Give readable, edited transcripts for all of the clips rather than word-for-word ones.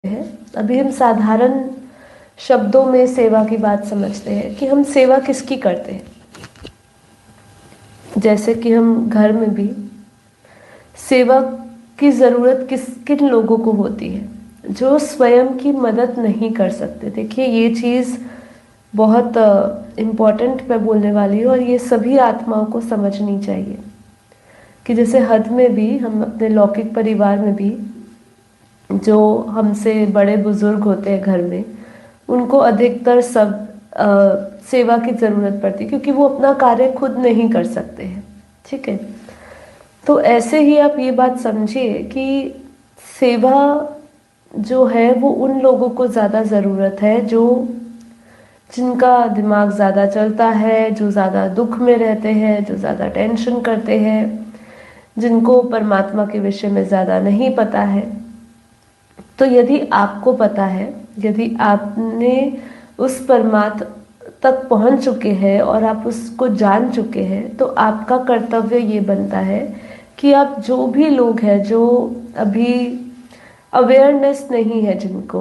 हैं। अभी हम साधारण शब्दों में सेवा की बात समझते हैं कि हम सेवा किसकी करते हैं। जैसे कि हम घर में भी सेवा की ज़रूरत किन लोगों को होती है, जो स्वयं की मदद नहीं कर सकते। देखिए, ये चीज़ बहुत इम्पोर्टेंट मैं बोलने वाली हूँ और ये सभी आत्माओं को समझनी चाहिए कि जैसे हद में भी हम अपने लौकिक परिवार में भी जो हमसे बड़े बुजुर्ग होते हैं घर में, उनको अधिकतर सेवा की ज़रूरत पड़ती है क्योंकि वो अपना कार्य खुद नहीं कर सकते हैं। ठीक है, तो ऐसे ही आप ये बात समझिए कि सेवा जो है वो उन लोगों को ज़्यादा ज़रूरत है जो जिनका दिमाग ज़्यादा चलता है, जो ज़्यादा दुख में रहते हैं, जो ज़्यादा टेंशन करते हैं, जिनको परमात्मा के विषय में ज़्यादा नहीं पता है। तो यदि आपको पता है, यदि आपने उस परमात्मा तक पहुंच चुके हैं और आप उसको जान चुके हैं, तो आपका कर्तव्य ये बनता है कि आप जो भी लोग हैं जो अभी अवेयरनेस नहीं है जिनको,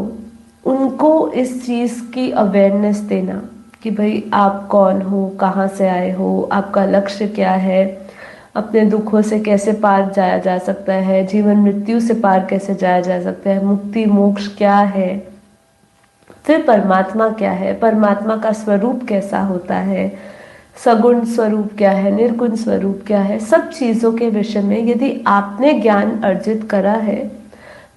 उनको इस चीज़ की अवेयरनेस देना कि भाई आप कौन हो, कहाँ से आए हो, आपका लक्ष्य क्या है, अपने दुखों से कैसे पार जाया जा सकता है, जीवन मृत्यु से पार कैसे जाया जा सकता है, मुक्ति मोक्ष क्या है, फिर परमात्मा क्या है, परमात्मा का स्वरूप कैसा होता है, सगुण स्वरूप क्या है, निर्गुण स्वरूप क्या है, सब चीज़ों के विषय में यदि आपने ज्ञान अर्जित करा है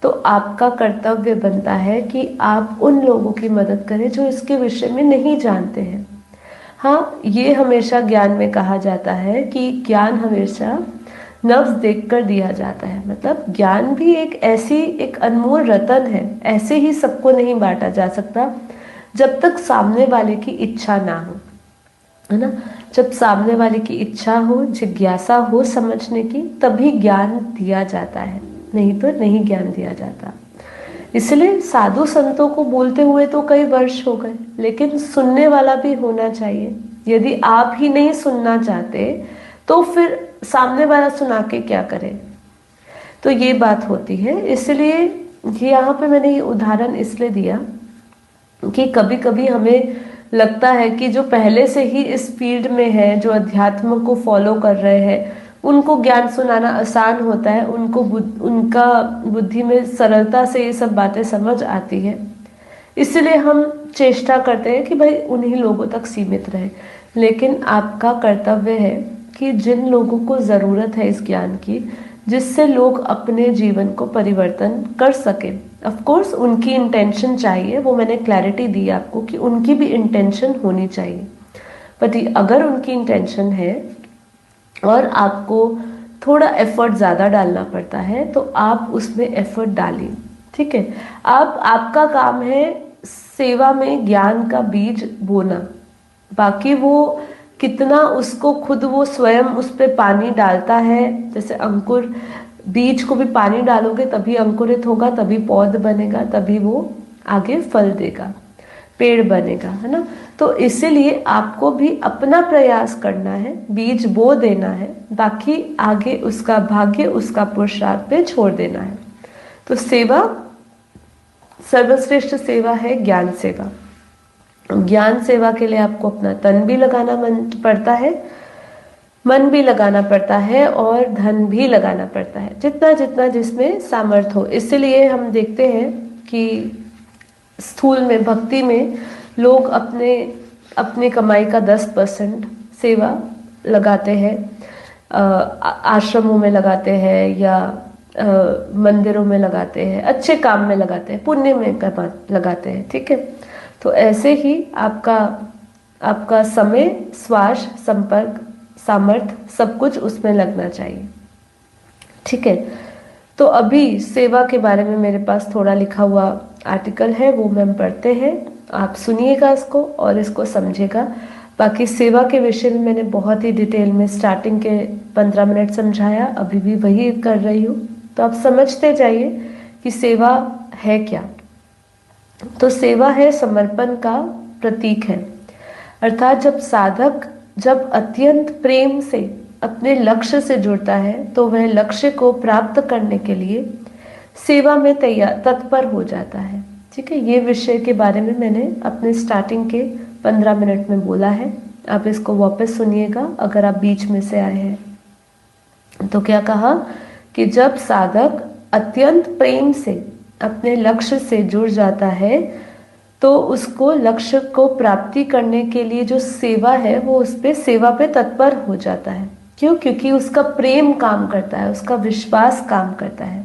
तो आपका कर्तव्य बनता है कि आप उन लोगों की मदद करें जो इसके विषय में नहीं जानते हैं। हाँ, ये हमेशा ज्ञान में कहा जाता है कि ज्ञान हमेशा नब्ज देखकर दिया जाता है। मतलब ज्ञान भी एक अनमोल रतन है, ऐसे ही सबको नहीं बांटा जा सकता जब तक सामने वाले की इच्छा ना हो, है ना। जब सामने वाले की इच्छा हो, जिज्ञासा हो समझने की, तभी ज्ञान दिया जाता है, नहीं तो नहीं ज्ञान दिया जाता। इसलिए साधु संतों को बोलते हुए तो कई वर्ष हो गए, लेकिन सुनने वाला भी होना चाहिए। यदि आप ही नहीं सुनना चाहते तो फिर सामने वाला सुना के क्या करे। तो ये बात होती है। इसलिए यहाँ पे मैंने ये उदाहरण इसलिए दिया कि कभी कभी हमें लगता है कि जो पहले से ही इस फील्ड में है, जो अध्यात्म को फॉलो कर रहे हैं, उनको ज्ञान सुनाना आसान होता है, उनका बुद्धि में सरलता से ये सब बातें समझ आती है। इसलिए हम चेष्टा करते हैं कि भाई उन्हीं लोगों तक सीमित रहे। लेकिन आपका कर्तव्य है कि जिन लोगों को ज़रूरत है इस ज्ञान की, जिससे लोग अपने जीवन को परिवर्तन कर सकें, ऑफ कोर्स उनकी इंटेंशन चाहिए, वो मैंने क्लैरिटी दी आपको कि उनकी भी इंटेंशन होनी चाहिए। बट अगर उनकी इंटेंशन है और आपको थोड़ा एफर्ट ज़्यादा डालना पड़ता है तो आप उसमें एफर्ट डालिए। ठीक है, आपका काम है सेवा में ज्ञान का बीज बोना। बाकी वो कितना उसको खुद वो स्वयं उस पर पानी डालता है, जैसे अंकुर, बीज को भी पानी डालोगे तभी अंकुरित होगा, तभी पौध बनेगा, तभी वो आगे फल देगा, पेड़ बनेगा, है ना। तो इसीलिए आपको भी अपना प्रयास करना है, बीज बो देना है, बाकी आगे उसका भाग्य, उसका पुरुषार्थ पे छोड़ देना है। तो सेवा, सर्वश्रेष्ठ सेवा है ज्ञान सेवा। ज्ञान सेवा के लिए आपको अपना तन भी लगाना पड़ता है, मन भी लगाना पड़ता है और धन भी लगाना पड़ता है, जितना जितना जिसमें सामर्थ्य हो। इसलिए हम देखते हैं कि स्थूल में, भक्ति में लोग अपने कमाई का 10% सेवा लगाते हैं, आश्रमों में लगाते हैं या मंदिरों में लगाते हैं, अच्छे काम में लगाते हैं, पुण्य में लगाते हैं। ठीक है, तो ऐसे ही आपका समय, श्वास, संपर्क, सामर्थ्य, सब कुछ उसमें लगना चाहिए। ठीक है, तो अभी सेवा के बारे में मेरे पास थोड़ा लिखा हुआ आर्टिकल है, वो मैम पढ़ते हैं, आप सुनिएगा इसको और इसको समझिएगा। बाकी सेवा के विषय में मैंने बहुत ही डिटेल में स्टार्टिंग के 15 मिनट समझाया, अभी भी वही कर रही हूँ, तो आप समझते जाइए कि सेवा है क्या। तो सेवा है समर्पण का प्रतीक है, अर्थात जब साधक जब अत्यंत प्रेम से अपने लक्ष्य से जुड़ता है तो वह लक्ष्य को प्राप्त करने के लिए सेवा में तैयार तत्पर हो जाता है। ठीक है, ये विषय के बारे में मैंने अपने स्टार्टिंग के 15 मिनट में बोला है। आप इसको वापस सुनिएगा अगर आप बीच में से आए हैं। तो क्या कहा कि जब साधक अत्यंत प्रेम से अपने लक्ष्य से जुड़ जाता है तो उसको लक्ष्य को प्राप्ति करने के लिए जो सेवा है वो उस पे सेवा पे तत्पर हो जाता है। क्यों? क्योंकि उसका प्रेम काम करता है, उसका विश्वास काम करता है।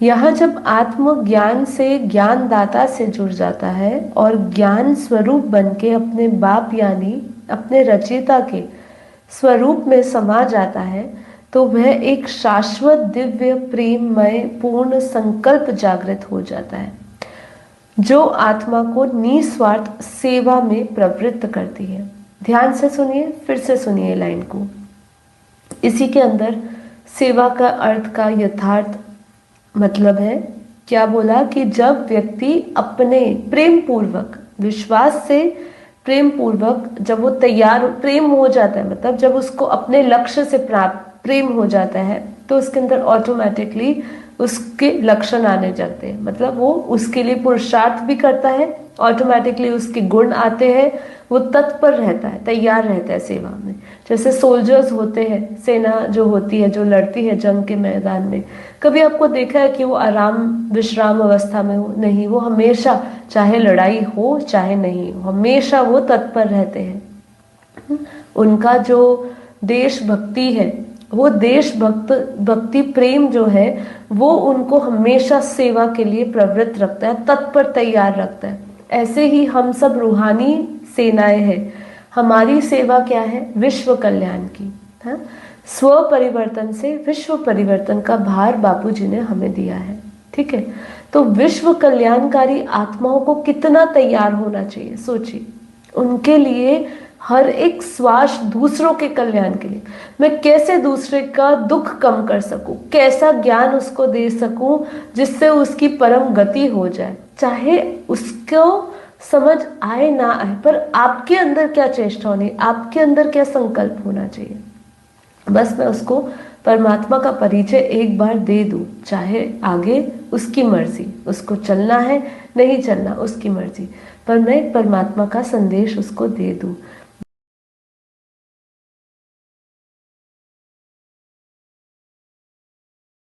यहाँ जब आत्मज्ञान से ज्ञानदाता से जुड़ जाता है और ज्ञान स्वरूप बन के अपने बाप यानी अपने रचयिता के स्वरूप में समा जाता है तो वह एक शाश्वत दिव्य प्रेममय पूर्ण संकल्प जागृत हो जाता है जो आत्मा को निस्वार्थ सेवा में प्रवृत्त करती है। ध्यान से सुनिए, फिर से सुनिए लाइन को। इसी के अंदर सेवा का अर्थ का यथार्थ मतलब है, क्या बोला कि जब व्यक्ति अपने प्रेम पूर्वक विश्वास से प्रेम पूर्वक जब वो तैयार प्रेम हो जाता है, मतलब जब उसको अपने लक्ष्य से प्राप्त प्रेम हो जाता है तो उसके अंदर ऑटोमेटिकली उसके लक्षण आने लगते हैं। मतलब वो उसके लिए पुरुषार्थ भी करता है, ऑटोमेटिकली उसके गुण आते हैं, वो तत्पर रहता है, तैयार रहता है सेवा में। जैसे सोल्जर्स होते हैं, सेना जो होती है, जो लड़ती है जंग के मैदान में, कभी आपको देखा है कि वो आराम विश्राम अवस्था में हो? नहीं, वो हमेशा चाहे लड़ाई हो चाहे नहीं हो, हमेशा वो तत्पर रहते हैं। उनका जो देशभक्ति है, वो भक्ति प्रेम जो है वो उनको हमेशा सेवा के लिए प्रवृत्त रखता है, तत्पर तैयार रखता है। ऐसे ही हम सब रूहानी सेनाएं हैं। हमारी सेवा क्या है? विश्व कल्याण की। हाँ, स्व परिवर्तन से विश्व परिवर्तन का भार बापूजी ने हमें दिया है। ठीक है, तो विश्व कल्याणकारी आत्माओं को कितना तैयार होना चाहिए, सोचिए। उनके लिए हर एक श्वास दूसरों के कल्याण के लिए, मैं कैसे दूसरे का दुख कम कर सकूं, कैसा ज्ञान उसको दे सकूं जिससे उसकी परम गति हो जाए, चाहे उसको समझ आए ना आए, पर आपके अंदर क्या चेष्टा होनी, आपके अंदर क्या संकल्प होना चाहिए। बस मैं उसको परमात्मा का परिचय एक बार दे दूं, चाहे आगे उसकी मर्जी, उसको चलना है नहीं चलना उसकी मर्जी, पर मैं परमात्मा का संदेश उसको दे दूं।